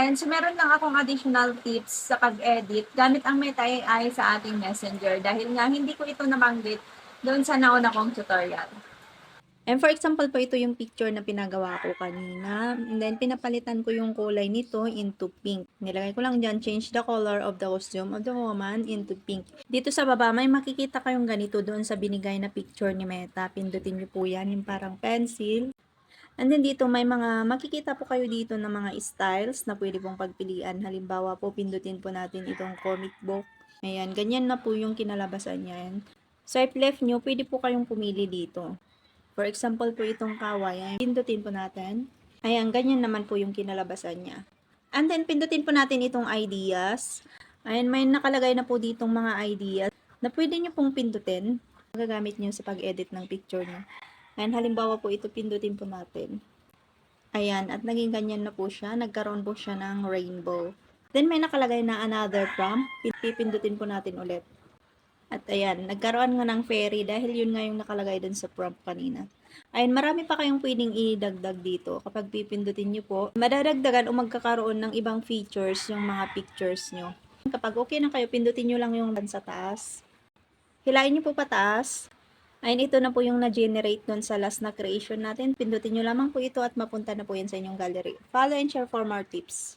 Ayan, so meron lang akong additional tips sa pag-edit gamit ang Meta AI sa ating Messenger dahil nga hindi ko ito nabanggit doon sa nauna kong tutorial. And for example po, ito yung picture na pinagawa ko kanina. And then, pinapalitan ko yung kulay nito into pink. Nilagay ko lang dyan, change the color of the costume of the woman into pink. Dito sa baba, may makikita kayong ganito doon sa binigay na picture ni Meta. Pindutin nyo po yan, yung parang pencil. And then dito, may mga, makikita po kayo dito ng mga styles na pwede pong pagpilian. Halimbawa po, pindutin po natin itong comic book. Ayan, ganyan na po yung kinalabasan niyan. Swipe left nyo, pwede po kayong pumili dito. For example po itong kawayan, pindutin po natin. Ayan, ganyan naman po yung kinalabasan niya. And then, pindutin po natin itong ideas. Ayan, may nakalagay na po ditong mga ideas na pwede nyo pong pindutin. Magagamit nyo sa pag-edit ng picture nyo. Ayan, halimbawa po ito, pindutin po natin. Ayan, at naging ganyan na po siya. Nagkaroon po siya ng rainbow. Then, may nakalagay na another prompt. Pipindutin po natin ulit. At ayan, nagkaroon nga ng fairy dahil yun nga yung nakalagay dun sa prompt kanina. Ayun, marami pa kayong pwedeng idagdag dito. Kapag pipindutin nyo po, madadagdagan o magkakaroon ng ibang features yung mga pictures nyo. Kapag okay na kayo, pindutin nyo lang yung sa taas. Hilain nyo po pataas. Ayun, ito na po yung na-generate dun sa last na creation natin. Pindutin nyo lamang po ito at mapunta na po yan sa inyong gallery. Follow and share for more tips.